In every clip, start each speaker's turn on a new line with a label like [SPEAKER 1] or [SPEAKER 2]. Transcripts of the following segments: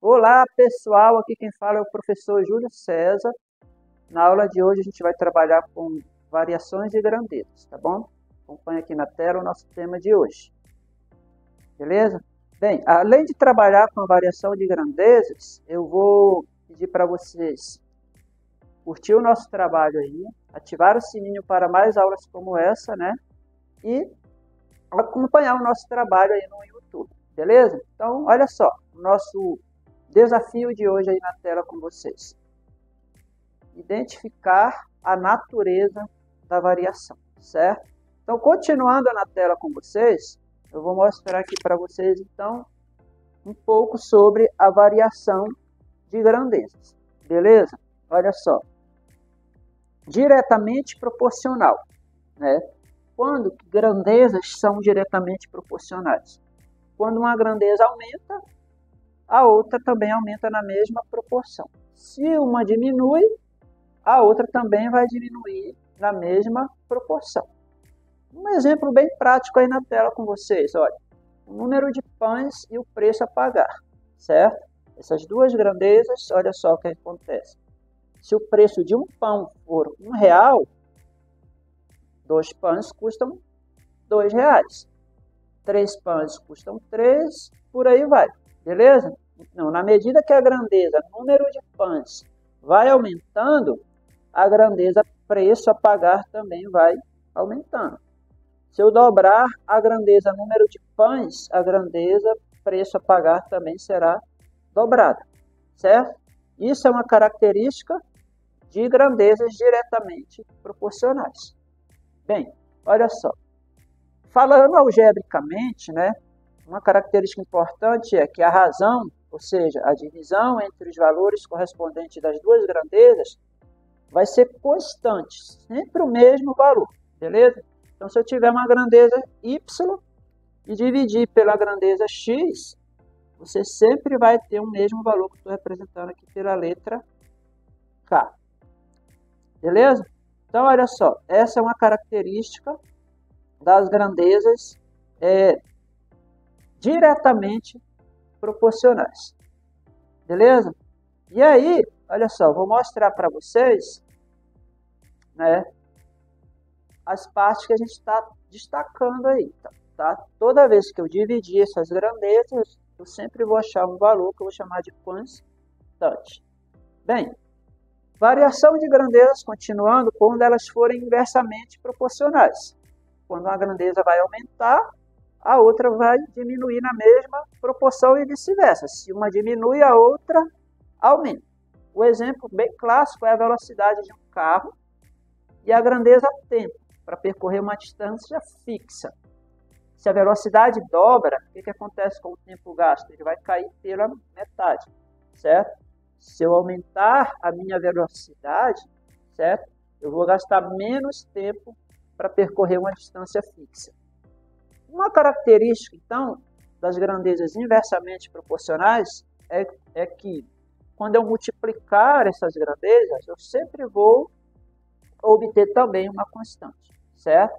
[SPEAKER 1] Olá pessoal, aqui quem fala é o professor Júlio César. Na aula de hoje a gente vai trabalhar com variações de grandezas, tá bom? Acompanhe aqui na tela o nosso tema de hoje, beleza? Bem, além de trabalhar com a variação de grandezas, eu vou pedir para vocês curtir o nosso trabalho aí, ativar o sininho para mais aulas como essa, né? E acompanhar o nosso trabalho aí no YouTube, beleza? Então, olha só, o nosso desafio de hoje aí na tela com vocês. Identificar a natureza da variação, certo? Então, continuando na tela com vocês, eu vou mostrar aqui para vocês, então, um pouco sobre a variação de grandezas, beleza? Olha só, diretamente proporcional, né? Quando grandezas são diretamente proporcionais? Quando uma grandeza aumenta, a outra também aumenta na mesma proporção. Se uma diminui, a outra também vai diminuir na mesma proporção. Um exemplo bem prático aí na tela com vocês, olha, o número de pães e o preço a pagar, certo? Essas duas grandezas, olha só o que acontece. Se o preço de um pão for R$1, 2 pães custam R$2. 3 pães custam 3, por aí vai, beleza? Então, na medida que a grandeza, número de pães, vai aumentando, a grandeza preço a pagar também vai aumentando. Se eu dobrar a grandeza número de pães, a grandeza preço a pagar também será dobrada, certo? Isso é uma característica de grandezas diretamente proporcionais. Bem, olha só. Falando algebricamente, né, uma característica importante é que a razão, ou seja, a divisão entre os valores correspondentes das duas grandezas, vai ser constante, sempre o mesmo valor, beleza? Então, se eu tiver uma grandeza y e dividir pela grandeza x, você sempre vai ter o mesmo valor que estou representando aqui pela letra K, beleza? Então, olha só, essa é uma característica das grandezas diretamente proporcionais, beleza? E aí, olha só, vou mostrar para vocês, né, as partes que a gente está destacando aí, tá? Toda vez que eu dividir essas grandezas, eu sempre vou achar um valor que eu vou chamar de constante. Bem, variação de grandezas continuando quando elas forem inversamente proporcionais. Quando uma grandeza vai aumentar, a outra vai diminuir na mesma proporção e vice-versa. Se uma diminui, a outra aumenta. O exemplo bem clássico é a velocidade de um carro e a grandeza tempo, para percorrer uma distância fixa. Se a velocidade dobra, o que acontece com o tempo gasto? Ele vai cair pela metade, certo? Se eu aumentar a minha velocidade, certo? Eu vou gastar menos tempo para percorrer uma distância fixa. Uma característica, então, das grandezas inversamente proporcionais é que, quando eu multiplicar essas grandezas, eu sempre vou obter também uma constante, certo?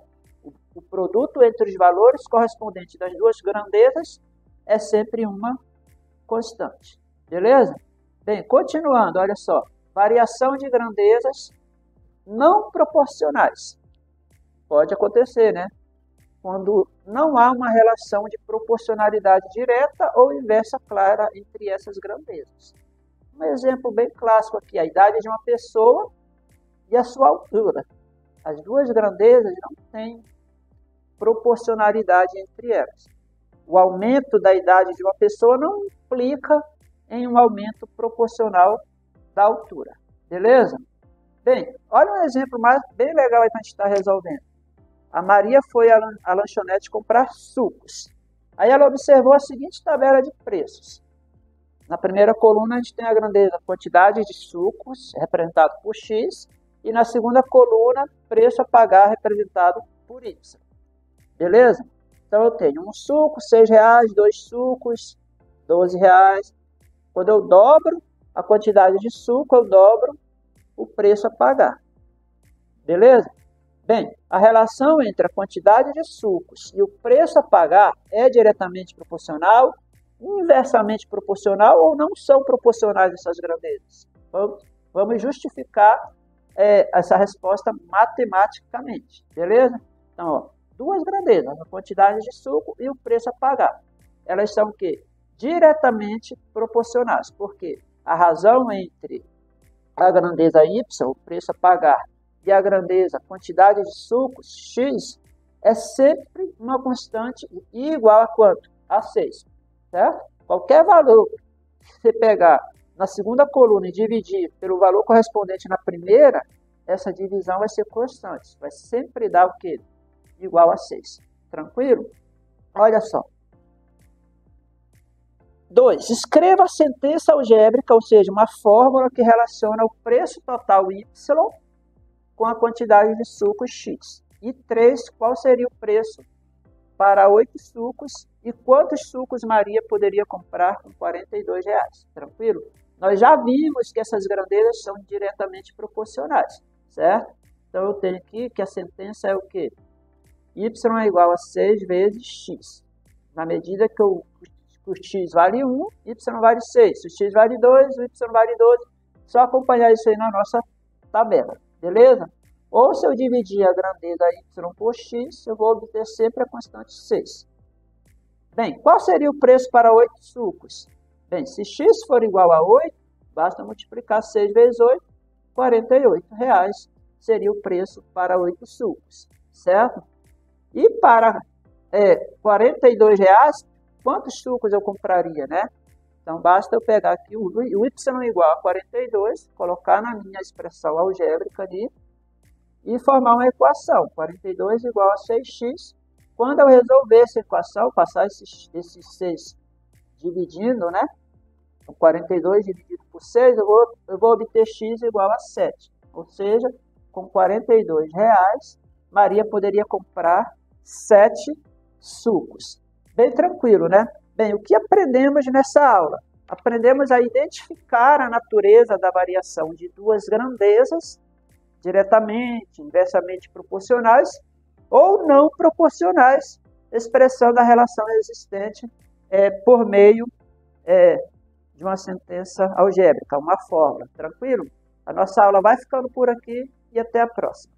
[SPEAKER 1] O produto entre os valores correspondentes das duas grandezas é sempre uma constante, beleza? Bem, continuando, olha só, variação de grandezas não proporcionais. Pode acontecer, né? Quando não há uma relação de proporcionalidade direta ou inversa clara entre essas grandezas. Um exemplo bem clássico aqui, a idade de uma pessoa e a sua altura. As duas grandezas não têm proporcionalidade entre elas. O aumento da idade de uma pessoa não implica em um aumento proporcional da altura, beleza? Bem, olha um exemplo bem legal aí para a gente estar resolvendo. A Maria foi à lanchonete comprar sucos. Aí ela observou a seguinte tabela de preços. Na primeira coluna a gente tem a grandeza quantidade de sucos, representado por X, e na segunda coluna, preço a pagar, representado por Y. Beleza? Então eu tenho um suco, R$6, 2 sucos, R$12. Quando eu dobro a quantidade de suco, eu dobro o preço a pagar. Beleza? Bem, a relação entre a quantidade de sucos e o preço a pagar é diretamente proporcional, inversamente proporcional ou não são proporcionais essas grandezas? Vamos justificar essa resposta matematicamente, beleza? Então, ó, duas grandezas, a quantidade de suco e o preço a pagar. Elas são o quê? Diretamente proporcionais, porque a razão entre a grandeza y, o preço a pagar, e a grandeza, quantidade de sucos, x, é sempre uma constante igual a quanto? A 6, certo? Qualquer valor que você pegar na segunda coluna e dividir pelo valor correspondente na primeira, essa divisão vai ser constante, vai sempre dar o quê? Igual a 6. Tranquilo? Olha só. 2. Escreva a sentença algébrica, ou seja, uma fórmula que relaciona o preço total y com a quantidade de sucos x. E 3. Qual seria o preço para 8 sucos e quantos sucos Maria poderia comprar com R$42? Tranquilo? Nós já vimos que essas grandezas são diretamente proporcionais, certo? Então, eu tenho aqui que a sentença é o quê? Y é igual a 6 vezes x. Na medida que o x vale 1, y vale 6. Se o x vale 2, o y vale 12. Só acompanhar isso aí na nossa tabela, beleza? Ou se eu dividir a grandeza y por x, eu vou obter sempre a constante 6. Bem, qual seria o preço para 8 sucos? Bem, se x for igual a 8, basta multiplicar 6 vezes 8, R$48 seria o preço para 8 sucos, certo? E para R$42, quantos sucos eu compraria, né? Então, basta eu pegar aqui o y igual a 42, colocar na minha expressão algébrica ali e formar uma equação. 42 igual a 6x. Quando eu resolver essa equação, passar esses 6 dividindo, né? Então, 42 dividido por 6, eu vou obter x igual a 7. Ou seja, com R$42, Maria poderia comprar 7 sucos. Bem tranquilo, né? Bem, o que aprendemos nessa aula? Aprendemos a identificar a natureza da variação de duas grandezas, diretamente, inversamente proporcionais, ou não proporcionais, expressando a relação existente por meio de uma sentença algébrica, uma fórmula. Tranquilo? A nossa aula vai ficando por aqui e até a próxima.